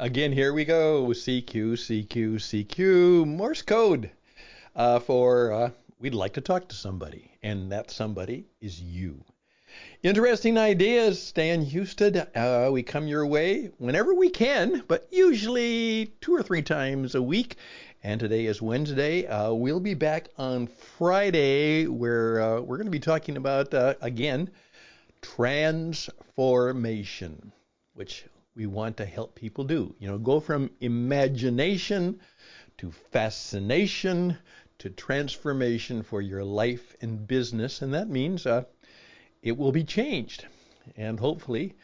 Again, here we go. CQ, CQ, CQ, Morse code for we'd like to talk to somebody, and that somebody is you. Interesting ideas, Stan Houston. We come your way whenever we can, but usually 2 or 3 times a week. And today is Wednesday. We'll be back on Friday where we're going to be talking about, again, transformation, which we want to help people do. You know, go from imagination to fascination to transformation for your life and business. And that means it will be changed, and hopefully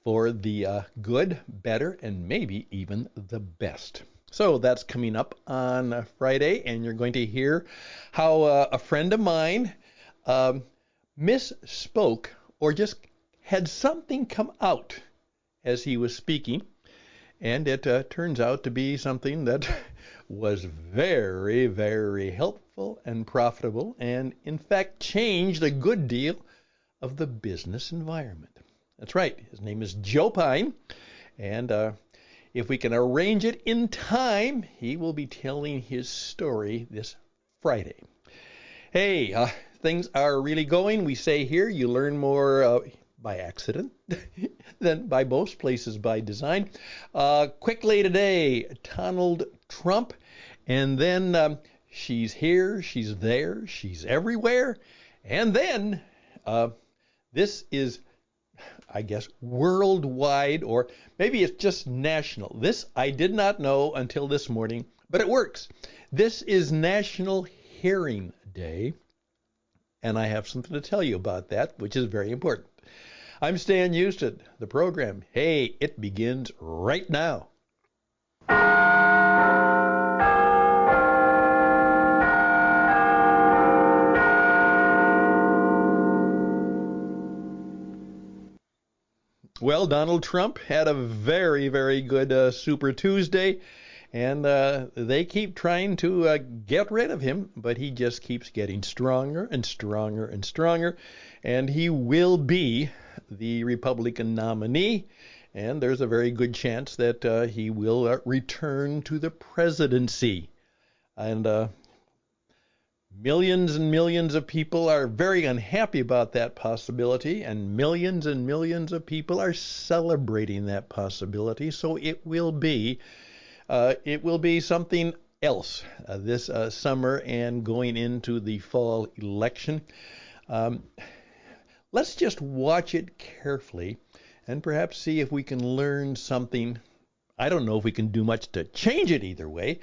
for the good, better, and maybe even the best. So that's coming up on Friday, and you're going to hear how a friend of mine misspoke or just had something come out as he was speaking, and it turns out to be something that was very, very helpful and profitable, and in fact changed a good deal of the business environment. That's right. His name is Joe Pine, and if we can arrange it in time, he will be telling his story this Friday. Hey, things are really going. We say here you learn more by accident than by most places by design. Quickly today, Donald Trump, and then she's here, she's there, she's everywhere, and then this is, I guess, worldwide, or maybe it's just national. This I did not know until this morning, but it works. This is National Hearing Day, and I have something to tell you about that, which is very important. I'm Stan Houston. The program, hey, it begins right now. Well, Donald Trump had a very, very good Super Tuesday, and they keep trying to get rid of him, but he just keeps getting stronger and stronger and stronger, and he will be the Republican nominee, and there's a very good chance that he will return to the presidency. And millions and millions of people are very unhappy about that possibility, and millions of people are celebrating that possibility. So it will be something else this summer and going into the fall election. Let's just watch it carefully and perhaps see if we can learn something. I don't know if we can do much to change it either way,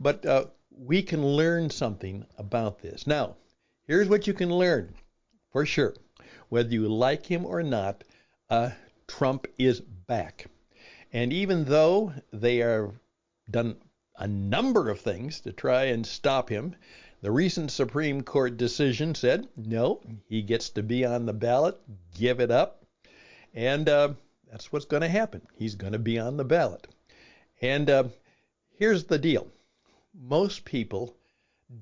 but we can learn something about this. Now, here's what you can learn for sure. Whether you like him or not, Trump is back. And even though they have done a number of things to try and stop him, the recent Supreme Court decision said, no, he gets to be on the ballot, give it up. And that's what's going to happen. He's going to be on the ballot. And here's the deal. Most people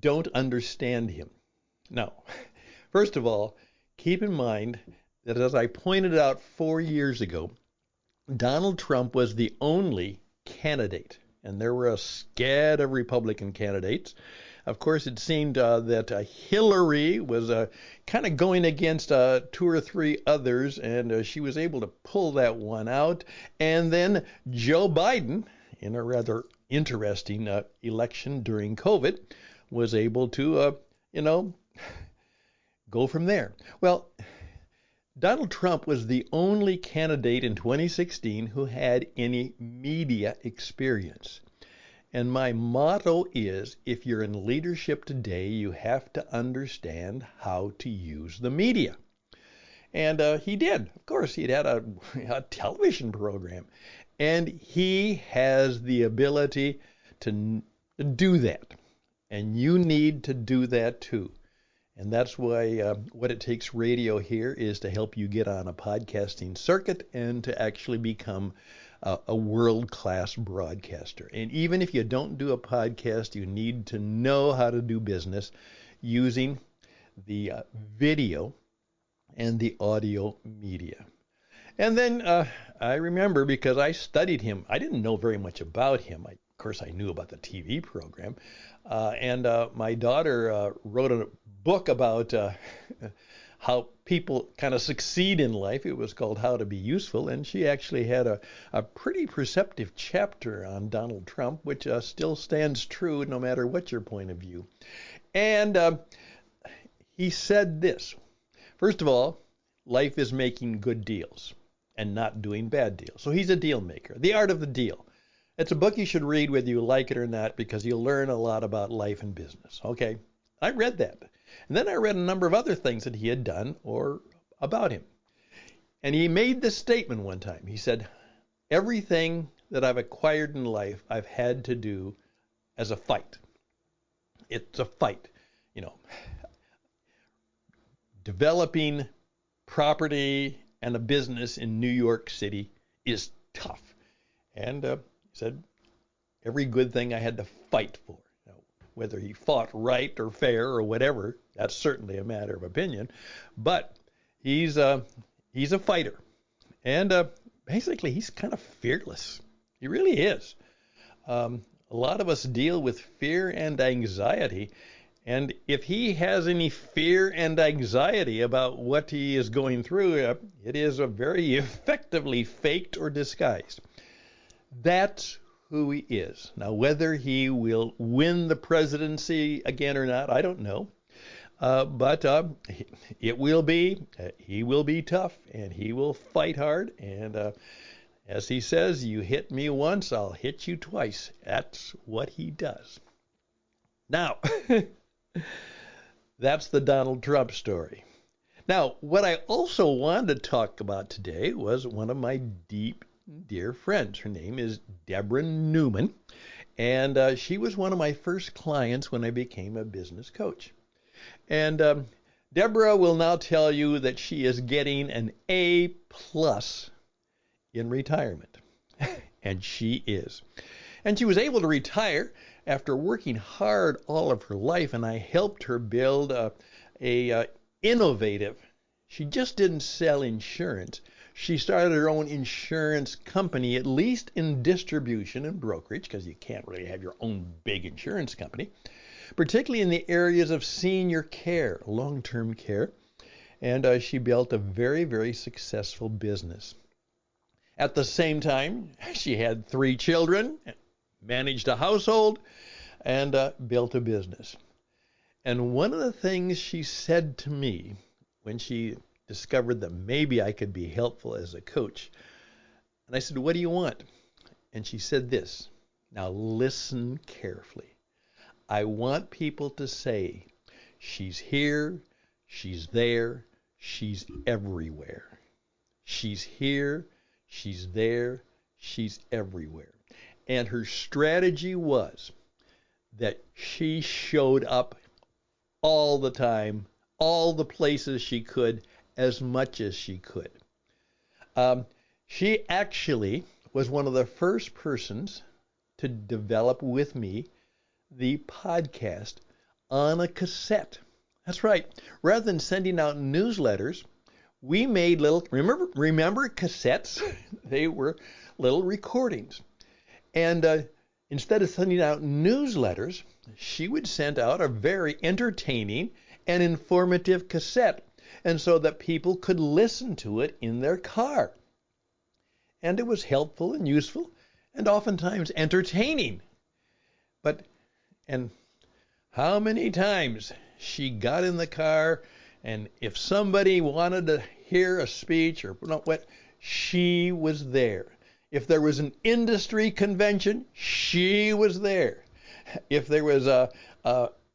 don't understand him. Now, first of all, keep in mind that as I pointed out 4 years ago, Donald Trump was the only candidate, and there were a scad of Republican candidates. Of course, it seemed that Hillary was kind of going against 2 or 3 others, and she was able to pull that one out. And then Joe Biden, in a rather interesting election during COVID, was able to, go from there. Well, Donald Trump was the only candidate in 2016 who had any media experience. And my motto is, if you're in leadership today, you have to understand how to use the media. And he did. Of course, he'd had a television program. And he has the ability to do that. And you need to do that too. And that's why What It Takes Radio here is to help you get on a podcasting circuit and to actually become a world-class broadcaster. And even if you don't do a podcast, you need to know how to do business using the video and the audio media. And then I remember, because I studied him, I didn't know very much about him. Of course, I knew about the TV program. And my daughter wrote a book about how people kind of succeed in life. It was called How to Be Useful. And she actually had a pretty perceptive chapter on Donald Trump, which still stands true no matter what your point of view. And he said this. First of all, life is making good deals and not doing bad deals. So he's a deal maker. The Art of the Deal. It's a book you should read whether you like it or not, because you'll learn a lot about life and business. Okay, I read that. And then I read a number of other things that he had done or about him. And he made this statement one time. He said, everything that I've acquired in life, I've had to do as a fight. It's a fight. You know, developing property and a business in New York City is tough. And he said, every good thing I had to fight for. Now, whether he fought right or fair or whatever, that's certainly a matter of opinion. But he's a fighter. And basically, he's kind of fearless. He really is. A lot of us deal with fear and anxiety. And if he has any fear and anxiety about what he is going through, it is a very effectively faked or disguised. That's who he is. Now, whether he will win the presidency again or not, I don't know. But it will be, he will be tough, and he will fight hard. And as he says, you hit me once, I'll hit you twice. That's what he does. Now, that's the Donald Trump story. Now, what I also wanted to talk about today was one of my dear friends. Her name is Deborah Newman, and she was one of my first clients when I became a business coach. And Deborah will now tell you that she is getting an A+ in retirement, and she is. And she was able to retire after working hard all of her life, and I helped her build a innovative. She just didn't sell insurance. She started her own insurance company, at least in distribution and brokerage, because you can't really have your own big insurance company, particularly in the areas of senior care, long-term care. And she built a very, very successful business. At the same time, she had 3 children, managed a household, and built a business. And one of the things she said to me when she discovered that maybe I could be helpful as a coach, and I said, what do you want? And she said this. Now listen carefully. I want people to say, she's here, she's there, she's everywhere. She's here, she's there, she's everywhere. And her strategy was that she showed up all the time, all the places she could, as much as she could. She actually was one of the first persons to develop with me the podcast on a cassette. That's right. Rather than sending out newsletters, we made little, remember cassettes? They were little recordings. And instead of sending out newsletters, she would send out a very entertaining and informative cassette, and so that people could listen to it in their car. And it was helpful and useful and oftentimes entertaining. And how many times she got in the car, and if somebody wanted to hear a speech or what, she was there. If there was an industry convention, she was there. If there was a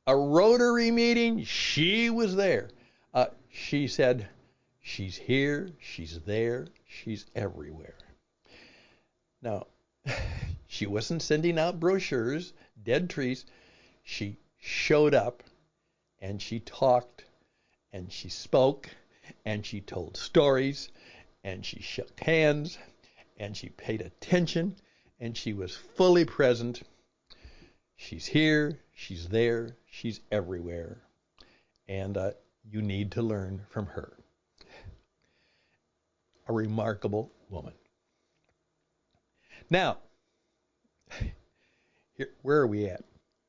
Rotary meeting, she was there. She said, she's here, she's there, she's everywhere. Now, she wasn't sending out brochures, dead trees. She showed up, and she talked, and she spoke, and she told stories, and she shook hands, and she paid attention, and she was fully present. She's here, she's there, she's everywhere, and you need to learn from her. a remarkable woman. Now, where are we at?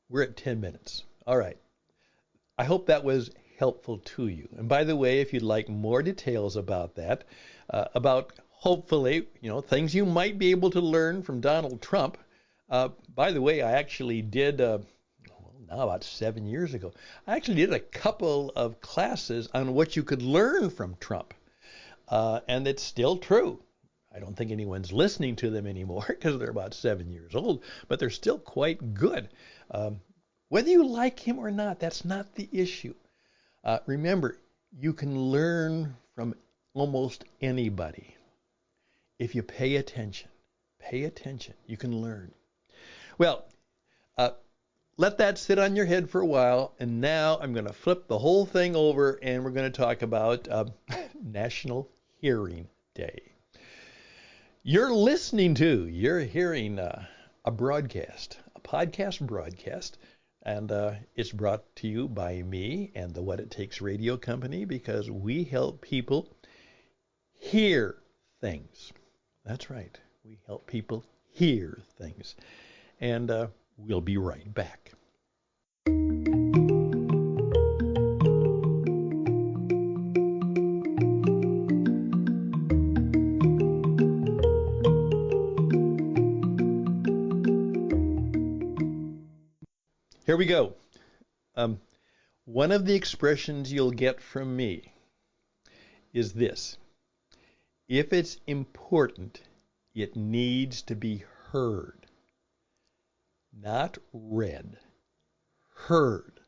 We're at 10 minutes. All right. I hope that was helpful to you. And by the way, if you'd like more details about that, about hopefully, things you might be able to learn from Donald Trump. By the way, I actually did, now about 7 years ago, I actually did a couple of classes on what you could learn from Trump. And it's still true. I don't think anyone's listening to them anymore because they're about 7 years old, but they're still quite good. Whether you like him or not, that's not the issue. Remember, you can learn from almost anybody. If you pay attention, you can learn. Well, let that sit on your head for a while, and now I'm going to flip the whole thing over, and we're going to talk about National Hearing Day. You're hearing a broadcast, a podcast broadcast, and it's brought to you by me and the What It Takes Radio Company because we help people hear things. That's right. We help people hear things. And we'll be right back. Here we go. One of the expressions you'll get from me is this. If it's important, it needs to be heard. Not read. Heard.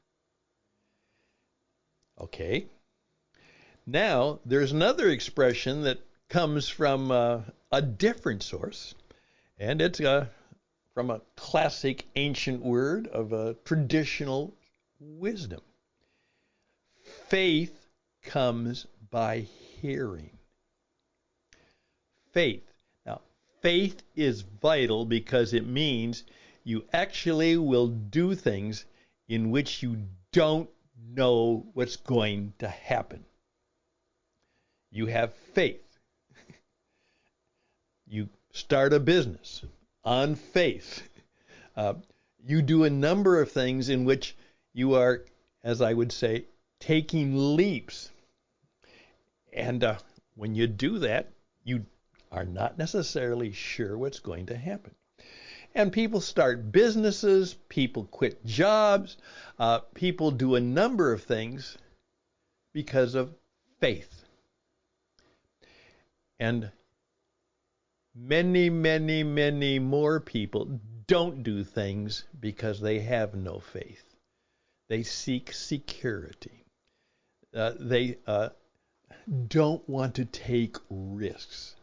Okay. Now, there's another expression that comes from a different source, and it's from a classic ancient word of traditional wisdom. Faith comes by hearing. Faith. Now, faith is vital because it means you actually will do things in which you don't know what's going to happen. You have faith. You start a business on faith. You do a number of things in which you are, as I would say, taking leaps. And when you do that, you are not necessarily sure what's going to happen. And people start businesses, people quit jobs, people do a number of things because of faith. And many, many, many more people don't do things because they have no faith. They seek security. They don't want to take risks.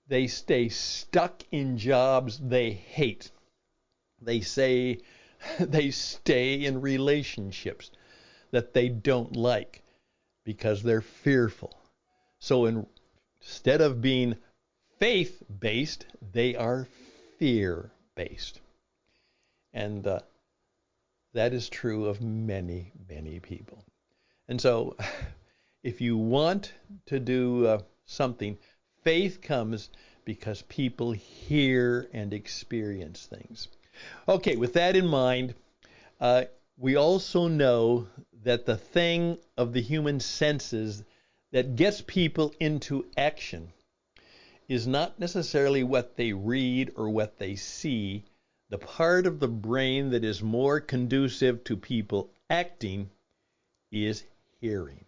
They stay stuck in jobs they hate. They stay in relationships that they don't like because they're fearful. So instead of being faith-based, they are fear-based. And that is true of many, many people. And so if you want to do something, faith comes because people hear and experience things. Okay, with that in mind, we also know that the thing of the human senses that gets people into action is not necessarily what they read or what they see. The part of the brain that is more conducive to people acting is hearing.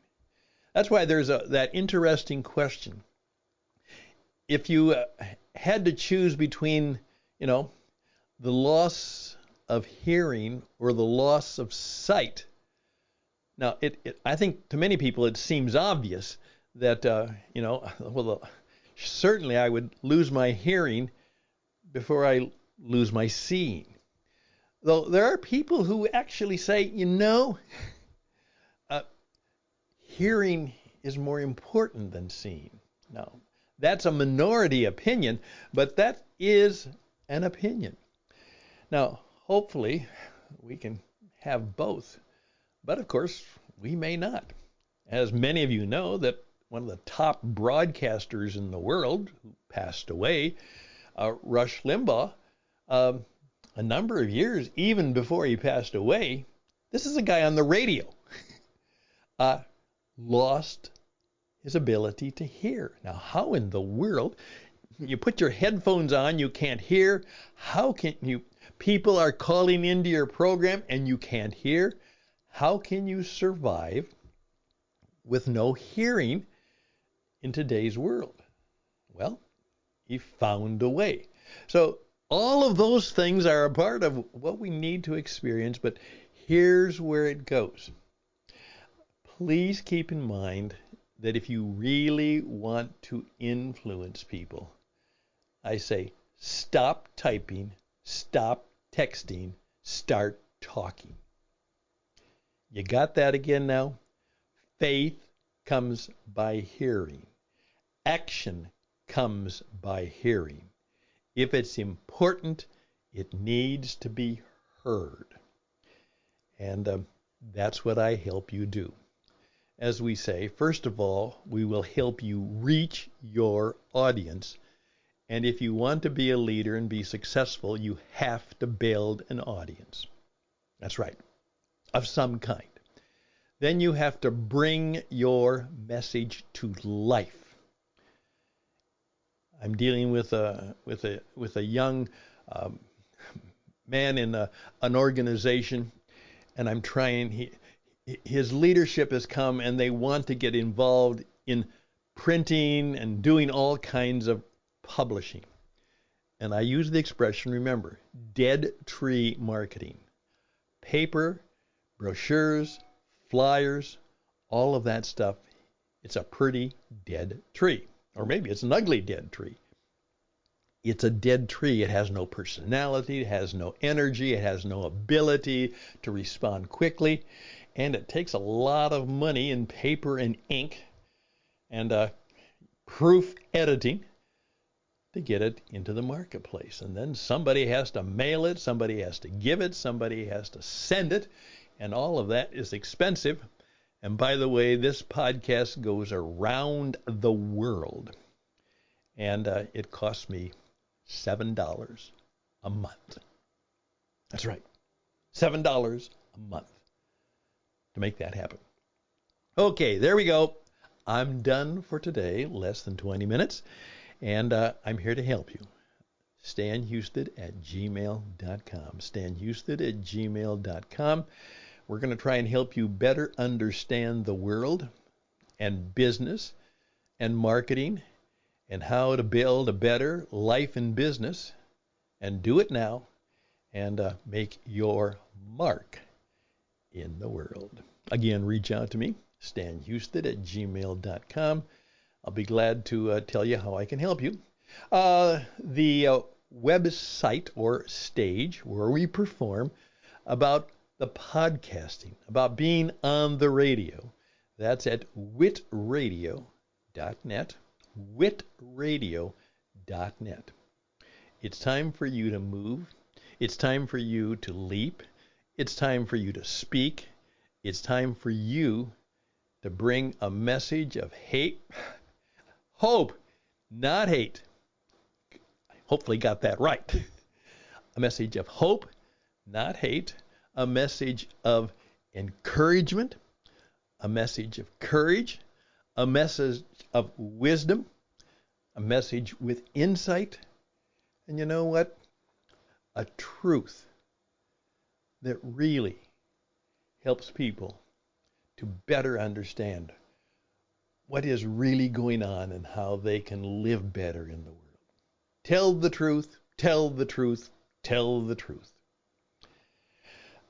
That's why there's that interesting question. If you had to choose between, the loss of hearing or the loss of sight, now I think to many people it seems obvious that, certainly I would lose my hearing before I lose my seeing. Though there are people who actually say, hearing is more important than seeing. Now, that's a minority opinion, but that is an opinion. Now, hopefully, we can have both. But of course, we may not. As many of you know, that one of the top broadcasters in the world, who passed away, Rush Limbaugh, a number of years, even before he passed away, this is a guy on the radio, lost his ability to hear. Now, how in the world, you put your headphones on, you can't hear, how can you, people are calling into your program and you can't hear, how can you survive with no hearing in today's world? Well, he found a way. So all of those things are a part of what we need to experience, but here's where it goes. Please keep in mind that if you really want to influence people, I say stop typing, stop texting, start talking. You got that again now? Faith comes by hearing. Action comes by hearing. If it's important, it needs to be heard. And that's what I help you do. As we say, first of all, we will help you reach your audience. And if you want to be a leader and be successful, you have to build an audience. That's right, of some kind. Then you have to bring your message to life. I'm dealing with a young man in an organization, and I'm trying. His leadership has come, and they want to get involved in printing and doing all kinds of publishing. And I use the expression, remember, dead tree marketing. Paper, brochures, flyers, all of that stuff. It's a pretty dead tree. Or maybe it's an ugly dead tree. It's a dead tree. It has no personality. It has no energy. It has no ability to respond quickly. And it takes a lot of money in paper and ink and proof editing to get it into the marketplace. And then somebody has to mail it. Somebody has to give it. Somebody has to send it. And all of that is expensive. And by the way, this podcast goes around the world. And it costs me $7 a month. That's right. $7 a month to make that happen. Okay, there we go. I'm done for today, less than 20 minutes. And I'm here to help you. StanHusted@gmail.com. StanHusted@gmail.com. We're going to try and help you better understand the world and business and marketing and how to build a better life and business, and do it now and make your mark in the world. Again, reach out to me, StanHusted@gmail.com. I'll be glad to tell you how I can help you. The website or stage where we perform about the podcasting, about being on the radio, that's at witradio.net, witradio.net. It's time for you to move. It's time for you to leap. It's time for you to speak. It's time for you to bring a message of hope, not hate. Hopefully got that right. A message of hope, not hate. A message of encouragement, a message of courage, a message of wisdom, a message with insight, and you know what? A truth that really helps people to better understand what is really going on and how they can live better in the world. Tell the truth, tell the truth, tell the truth.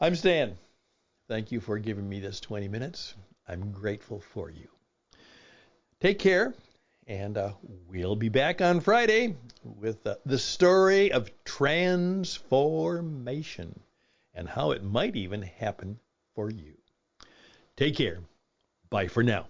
I'm Stan. Thank you for giving me this 20 minutes. I'm grateful for you. Take care, and we'll be back on Friday with the story of transformation and how it might even happen for you. Take care. Bye for now.